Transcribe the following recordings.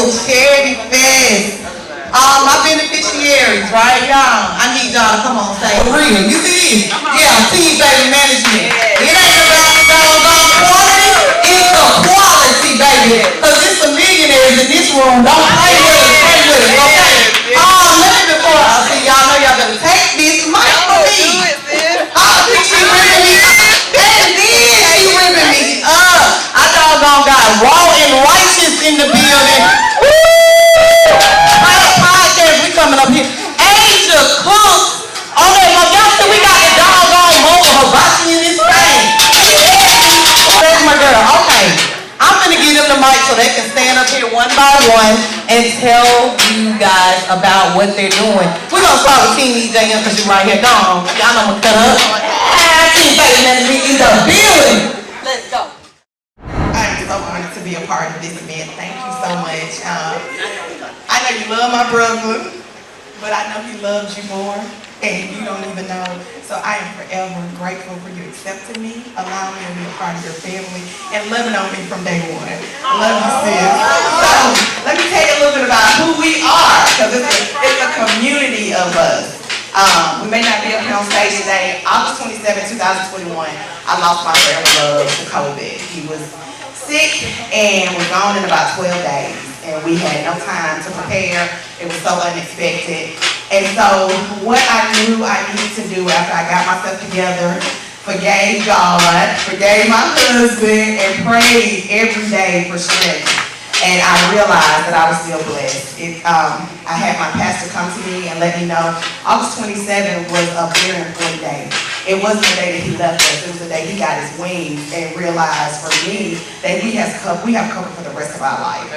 CharityFest. My beneficiaries, right, y'all? I need y'all to come on stage. For real, you see? Yeah, TeamFavor Management. It ain't about the doggone quality, it's the quality, baby. Because it's the millionaires in this room. Don't play with us, okay? Let me before I see y'all know y'all better take this mic from me. Think she ripping me up. And then she ripping me up. I doggone got raw and righteous in the building. We coming up here. Asia Cook. Oh, y'all see we got the doggone whole hibachi in this thing. That's my girl. Okay. I'm gonna give them the mic so they can stand up here one by one and tell you guys about what they're doing. We're gonna start with Team EJM because you're right here. Go on. Y'all know I'm gonna cut up. TeamFavor Management in the building. Let's go. I'm so honored to be a part of this event. Thank you so much. I know you love my brother, but I know he loves you more, and you don't even know. So I am forever grateful for you accepting me, allowing me to be a part of your family, and loving on me from day one. I love you, sis. So let me tell you a little bit about who we are, because it's a community of us. We may not be up here on stage today. August 27, 2021, I lost my forever love to COVID. He was sick and was gone in about 12 days. And we had no time to prepare. It was so unexpected. And so what I knew I needed to do after I got myself together, forgave God, forgave my husband, and prayed every day for strength. And I realized that I was still blessed. I had my pastor come to me and let me know August 27th was a very important day. It wasn't the day that he left us. It was the day he got his wings and realized for me that we have covered for the rest of our life.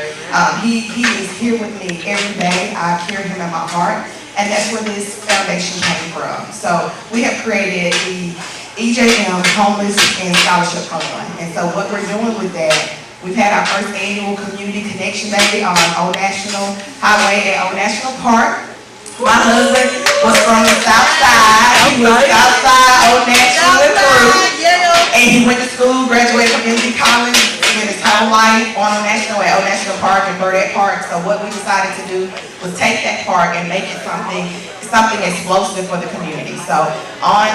He is here with me every day. I carry him in my heart, and that's where this foundation came from. So we have created the EJM Homeless and Scholarship Fund. And so what we're doing with that, we've had our first annual Community Connection Day on Old National Highway at Old National Park. My husband was from the South Side. He was Southside, Old National and through. And he went to school, graduated from MD College, spent his whole life on Old National at Old National Park and Burdette Park. So what we decided to do was take that park and make it something explosive for the community. So on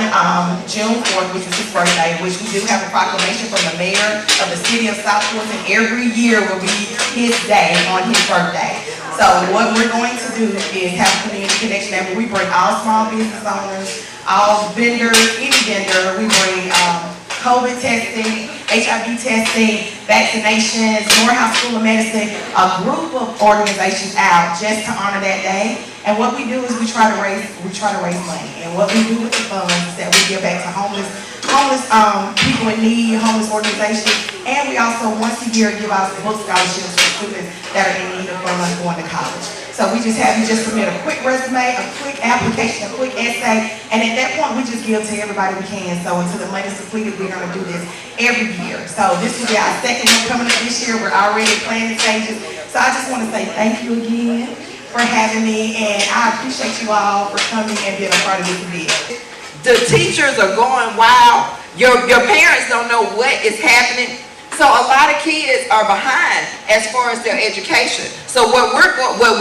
June 4th, which is his birthday, which we do have a proclamation from the mayor of the city of South Fulton, every year will be his day on his birthday. So what we're going to do is have a community connection day where we bring all small business owners, all vendors, any vendor. We bring COVID testing, HIV testing, vaccinations, Morehouse School of Medicine, a group of organizations out just to honor that day. And what we do is we try to raise money. And what we do with the funds is that we give back to homeless people in need, homeless organizations, and we also once a year give out book scholarships for students that are in need of funds going to college. So we just have you just submit a quick resume, a quick application, a quick essay, and at that point we just give to everybody we can. So until the money is completed, we're going to do this every year. So this will be our second one coming up this year. We're already planning stages. So I just want to say thank you again for having me, and I appreciate you all for coming and being a part of this event. The teachers are going wild. Your parents don't know what is happening. So a lot of kids are behind as far as their education. So what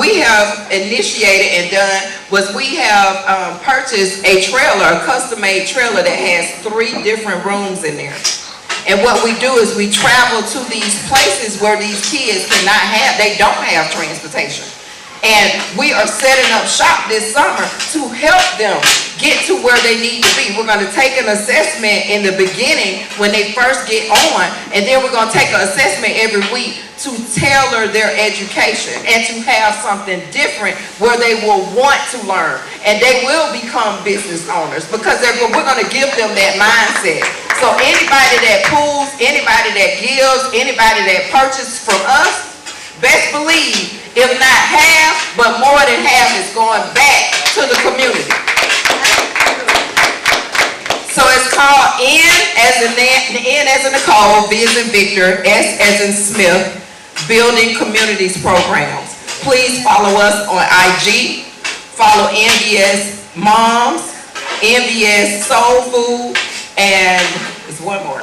we have initiated and done was we have purchased a trailer, a custom-made trailer that has 3 different rooms in there. And what we do is we travel to these places where these kids they don't have transportation. And we are setting up shop this summer to help them get to where they need to be. We're going to take an assessment in the beginning when they first get on, and then we're going to take an assessment every week to tailor their education and to have something different where they will want to learn and they will become business owners because we're going to give them that mindset. So anybody that pulls, anybody that gives, anybody that purchases from us, best believe, if not half, but more than half is going back to the community. So it's called N as in Nicole, V as in Victor, S as in Smith, Building Communities Programs. Please follow us on IG. Follow NBS Moms, NBS Soul Food, and there's one more.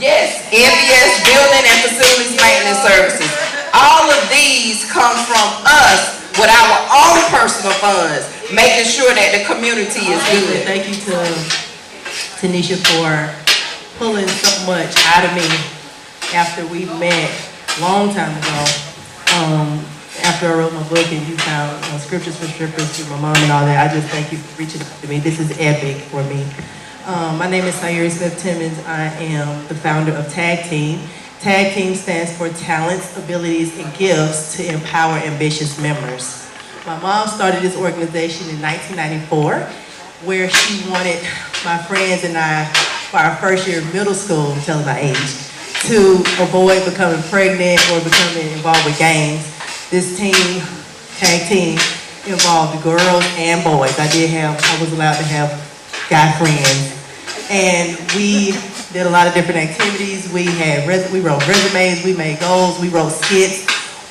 Yes, NBS Building and Facilities Maintenance Services. All of these come from us with our own personal funds, making sure that the community is good. Thank you to Tanisha for pulling so much out of me after we met a long time ago. After I wrote my book and you found scriptures for strippers through my mom and all that, I just thank you for reaching out to me. This is epic for me. My name is Sayuri Smith-Timmons. I am the founder of Tag Team. Tag Team stands for Talents, Abilities, and Gifts to Empower Ambitious Members. My mom started this organization in 1994, where she wanted my friends and I, for our first year of middle school, I'm telling my age, to avoid becoming pregnant or becoming involved with gangs. This team, Tag Team, involved girls and boys. I was allowed to have guy friends. And we did a lot of different activities. We wrote resumes, we made goals, we wrote skits,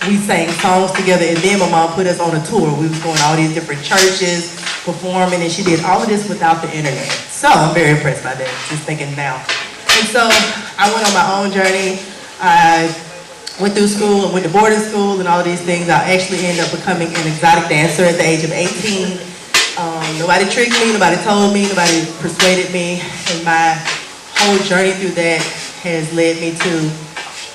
we sang songs together, and then my mom put us on a tour. We was going to all these different churches, performing, and she did all of this without the internet. So I'm very impressed by that, just thinking now. And so I went on my own journey. I went through school and went to boarding school and all of these things. I actually ended up becoming an exotic dancer at the age of 18. Nobody tricked me, nobody told me, nobody persuaded me, and my whole journey through that has led me to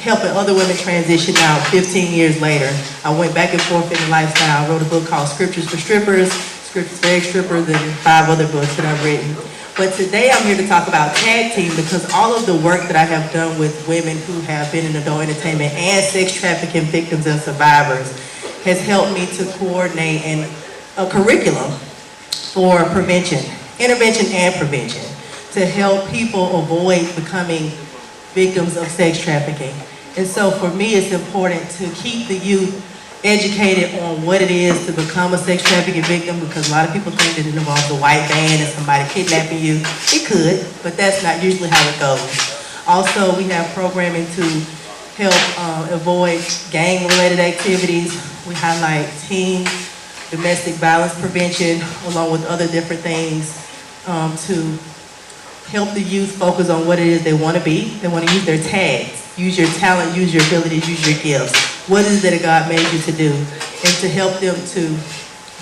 helping other women transition now 15 years later. I went back and forth in the lifestyle. I wrote a book called Scriptures for Strippers, Scriptures for Ex-Strippers, and 5 other books that I've written. But today I'm here to talk about Tag Team because all of the work that I have done with women who have been in adult entertainment and sex trafficking victims and survivors has helped me to coordinate a curriculum for prevention, intervention and prevention, to help people avoid becoming victims of sex trafficking. And so for me, it's important to keep the youth educated on what it is to become a sex trafficking victim, because a lot of people think that it involves a white van and somebody kidnapping you. It could, but that's not usually how it goes. Also, we have programming to help avoid gang-related activities. We highlight teen domestic violence prevention, along with other different things to help the youth focus on what it is they want to be. They want to use their tags, use your talent, use your abilities, use your gifts. What is it that God made you to do? And to help them to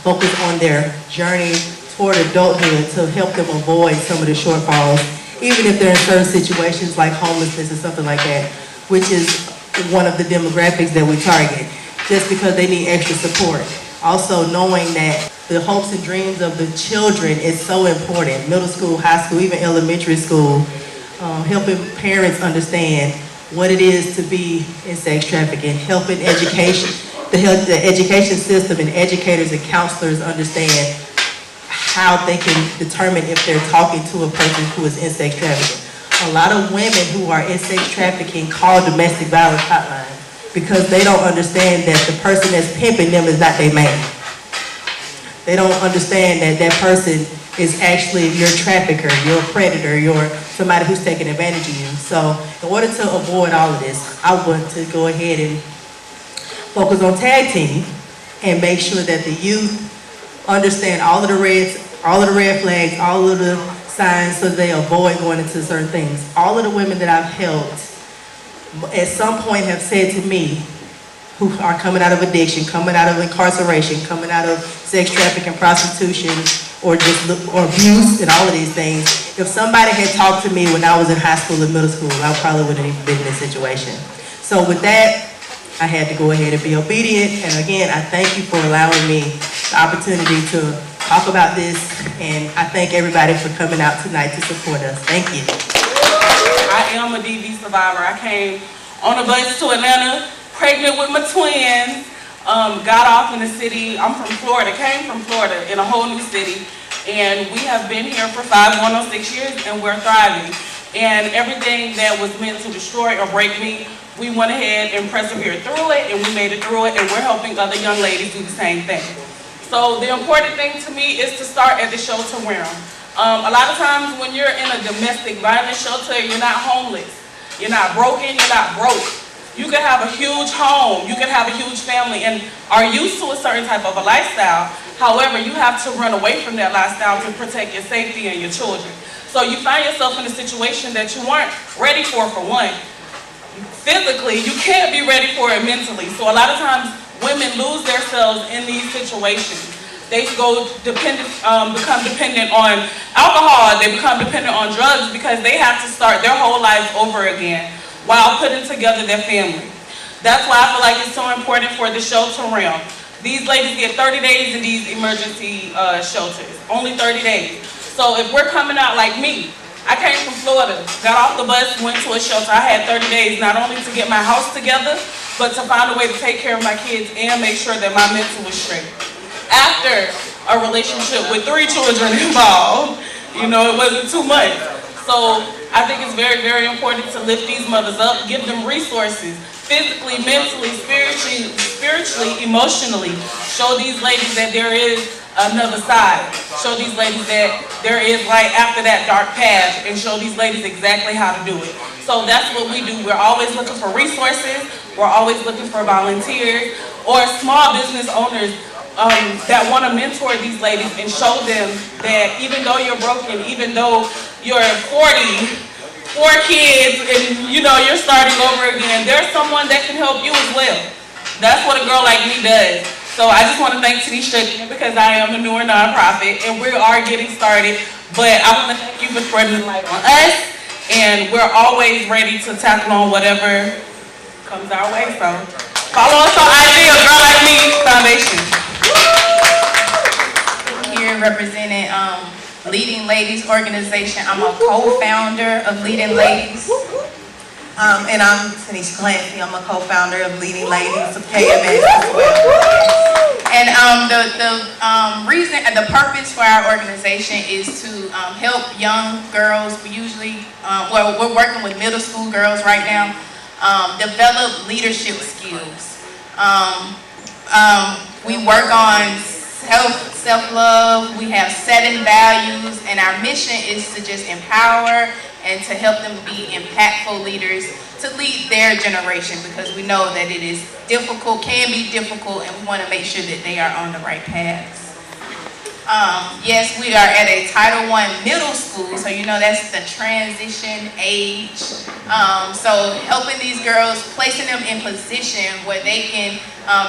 focus on their journey toward adulthood, to help them avoid some of the shortfalls, even if they're in certain situations like homelessness or something like that, which is one of the demographics that we target, just because they need extra support. Also knowing that the hopes and dreams of the children is so important. Middle school, high school, even elementary school, helping parents understand what it is to be in sex trafficking, helping education, the education system and educators and counselors understand how they can determine if they're talking to a person who is in sex trafficking. A lot of women who are in sex trafficking call domestic violence hotline, because they don't understand that the person that's pimping them is not their man. They don't understand that that person is actually your trafficker, your predator, your somebody who's taking advantage of you. So in order to avoid all of this, I want to go ahead and focus on Tag Team and make sure that the youth understand all of the red flags, all of the signs, so they avoid going into certain things. All of the women that I've helped at some point have said to me, who are coming out of addiction, coming out of incarceration, coming out of sex trafficking, prostitution, or abuse and all of these things, if somebody had talked to me when I was in high school and middle school, I probably wouldn't even been in this situation. So with that, I had to go ahead and be obedient. And again, I thank you for allowing me the opportunity to talk about this. And I thank everybody for coming out tonight to support us. Thank you. I am a DV survivor. I came on a bus to Atlanta, pregnant with my twins, got off in the city. I'm from Florida, came from Florida in a whole new city. And we have been here for 5 going on 6 years, and we're thriving. And everything that was meant to destroy or break me, we went ahead and persevered through it, and we made it through it, and we're helping other young ladies do the same thing. So the important thing to me is to start at the shelter wear them. A lot of times when you're in a domestic violence shelter, you're not homeless, you're not broken, you're not broke. You can have a huge home, you can have a huge family, and are used to a certain type of a lifestyle. However, you have to run away from that lifestyle to protect your safety and your children. So you find yourself in a situation that you weren't ready for one. physically, you can't be ready for it mentally. So a lot of times women lose themselves in these situations. They become dependent on alcohol, they become dependent on drugs because they have to start their whole lives over again while putting together their family. That's why I feel like it's so important for the shelter realm. These ladies get 30 days in these emergency shelters, only 30 days. So if we're coming out like me, I came from Florida, got off the bus, went to a shelter. I had 30 days not only to get my house together, but to find a way to take care of my kids and make sure that my mental was straight. After a relationship with 3 children involved, it wasn't too much. So I think it's very, very important to lift these mothers up, give them resources, physically, mentally, spiritually, emotionally. Show these ladies that there is another side. Show these ladies that there is light after that dark path, and show these ladies exactly how to do it. So that's what we do. We're always looking for resources. We're always looking for volunteers or small business owners that want to mentor these ladies and show them that even though you're broken, even though you're 4 kids and you're starting over again, there's someone that can help you as well. That's what a girl like me does. So I just want to thank Tanisha because I am a newer nonprofit and we are getting started. But I want to thank you for spreading the light on us, and we're always ready to tackle on whatever comes our way. So follow us on IG, a Girl Like Me Foundation. Here representing Leading Ladies organization. I'm a co-founder of Leading Ladies. And I'm Tanisha Clancy. I'm a co-founder of Leading Ladies of KMS as well. And the purpose for our organization is to help young girls. We usually, we're working with middle school girls right now, develop leadership skills. We work on self-love, we have 7 values, and our mission is to just empower and to help them be impactful leaders to lead their generation, because we know that it is difficult, can be difficult, and we want to make sure that they are on the right paths. Yes, we are at a Title I middle school, so that's the transition age. So helping these girls, placing them in position where they can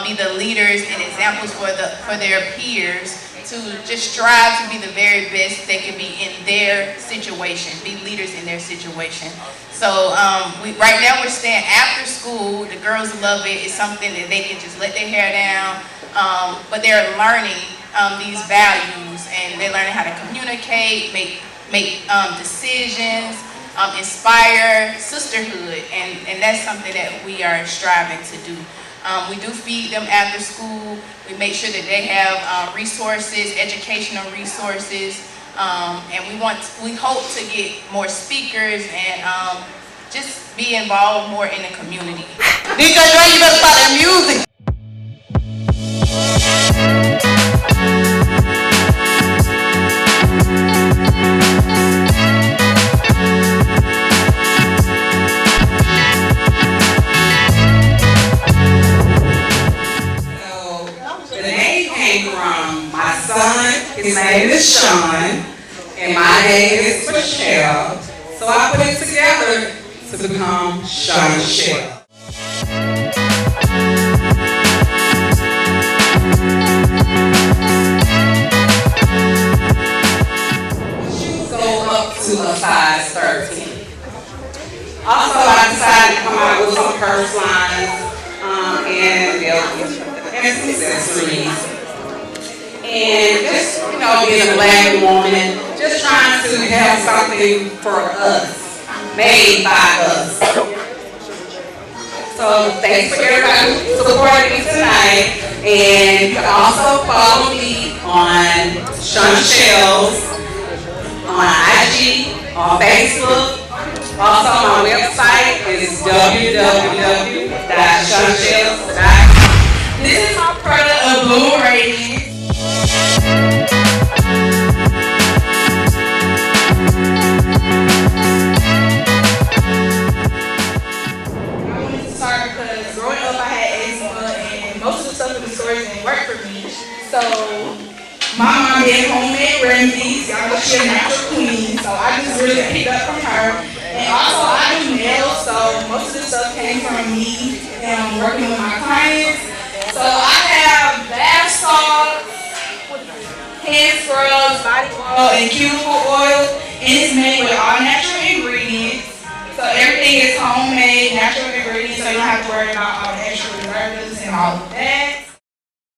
be the leaders and examples for their peers, to just strive to be the very best they can be in their situation, be leaders in their situation. So right now we're staying after school. The girls love it. It's something that they can just let their hair down, but they're learning these values, and they're learning how to communicate, make decisions, inspire sisterhood, and that's something that we are striving to do. We do feed them after school. We make sure that they have resources, educational resources, and we hope to get more speakers and just be involved more in the community. DJ Dre, you better start that music. His name is Sean, and my name is Michelle. So I put it together to become Sean Michelle. Shoes go up to a size 13. Also, I decided to come out with some purse lines and some accessories. And just, being a black woman, just trying to have something for us, made by us. So thanks for everybody supporting me tonight. And you can also follow me on Sean Michelle's, on IG, on Facebook. Also my website is www.seanmichelle's.com. This is my product of Blue Radiance. So my mom did homemade remedies. Y'all know she's a natural queen, so I just really picked up from her. And also I do nails, so most of the stuff came from body oil, and cuticle oil, and it's made with all natural ingredients. So everything is homemade, natural ingredients, so you don't have to worry about all the extra preservatives and all of that.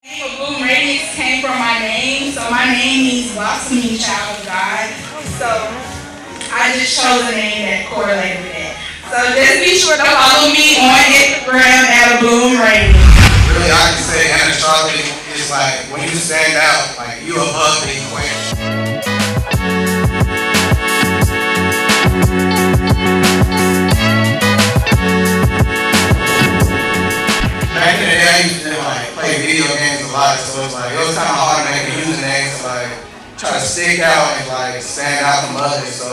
The name of Bloom Radiance came from my name, so my name means blossoming child of God. So I just chose a name that correlated with that. So just be sure to follow me on Instagram at Bloom Radiance. Really, I can say astrology is like when you stand out, like you above the equation. Back in the day, I used to like play video games a lot, so it was kind of hard to make a username to like try to stick out and like stand out from others. So,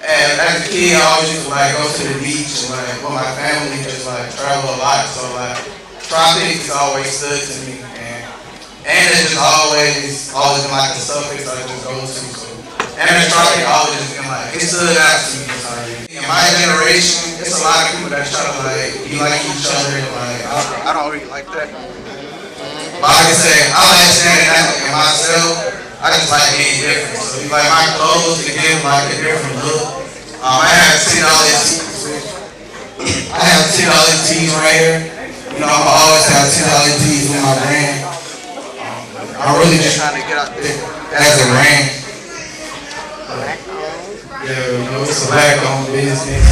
and as a kid, I always used to like go to the beach and like with my family, just like travel a lot. So like tropics always stood to me, and it's just always been like a suffix I just go to. So, and the tropic always just been like it stood out to me. In my generation, it's a lot of people that try to like be like each other. Like I don't really like that. But like I said, I like standing out in myself. I just like being different. So like my clothes to give like a different look. I have $10 tees right here. You know, I always have $10 tees with my brand. I'm really just trying to get out there as a brand. Yeah, you know, it's a black-owned business.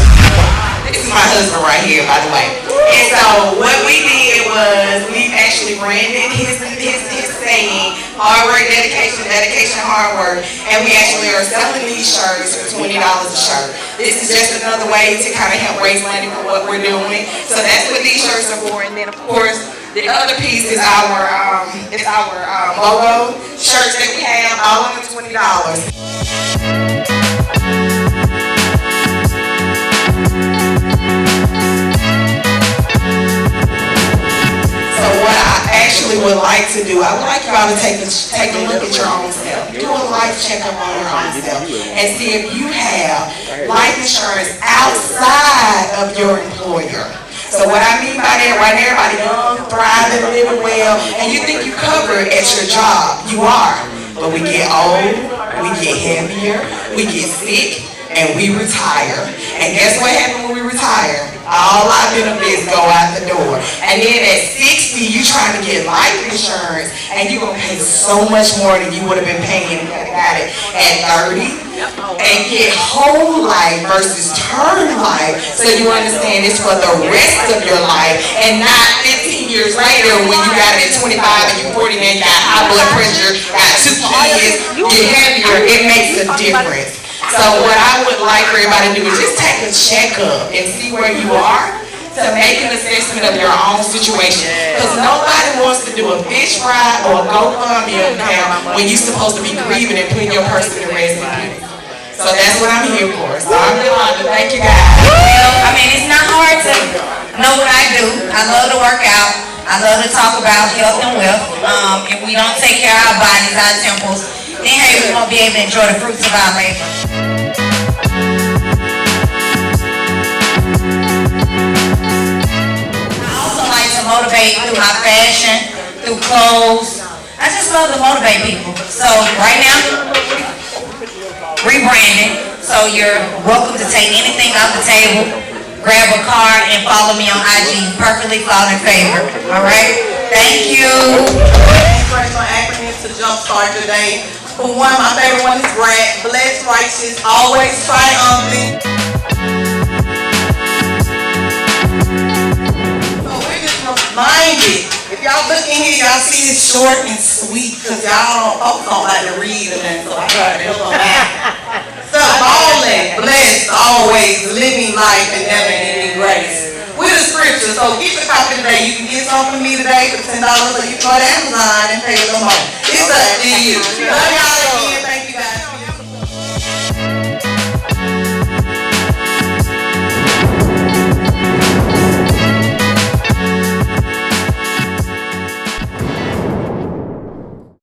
This is my husband right here, by the way. And so what we did was we actually branded his saying, hard work, dedication, hard work. And we actually are selling these shirts for $20 a shirt. This is just another way to kind of help raise money for what we're doing. So that's what these shirts are for. And then of course, the other piece is our logo shirts that we have, all of them $20. So what I actually would like to do, I would like you all to take a look at your own self. Do a life checkup on your own self and see if you have life insurance outside of your employer. So what I mean by that, right now, everybody young, thriving, living well, and you think you covered at your job. You are. But we get old, we get heavier, we get sick, and we retire. And guess what happens when we retire? All our benefits go out the door. And then at 60, you trying to get life insurance, and you're going to pay so much more than you would have been paying if you got it at 30. And get whole life versus term life, so you understand it's for the rest of your life, and not 15 years later when you got it at 25 and you're 40 and you got high blood pressure, got 2 kids, you're heavier. It makes a difference. So what I would like for everybody to do is just take a checkup and see where you are to make an assessment of your own situation. Because nobody wants to do a fish fry or a GoFundMe account when you're supposed to be grieving and putting your person to rest in peace. So that's what I'm here for. So I'm Yolanda. Thank you guys. I mean, it's not hard to know what I do. I love to work out. I love to talk about health and wealth. If we don't take care of our bodies, our temples, then hey, we won't be able to enjoy the fruits of our labor. I also like to motivate through my fashion, through clothes. I just love to motivate people. So right now, rebranding, so you're welcome to take anything off the table, grab a card, and follow me on IG, Perfectly Flawed and Favor. All right? Thank you. Inspirational acronyms to jumpstart your day. For one, my favorite one is BRAT, blessed, righteous, always triumphant. So we're just reminded. If y'all look in here, y'all see it's short and sweet, because y'all don't like to read and then, so I try to help them out. So balling, blessed, always, living life and never ending grace. With the scripture, so get your copy today. You can get some from me today for $10, or you can go to Amazon and pay a little more. It's up to you. Love y'all again.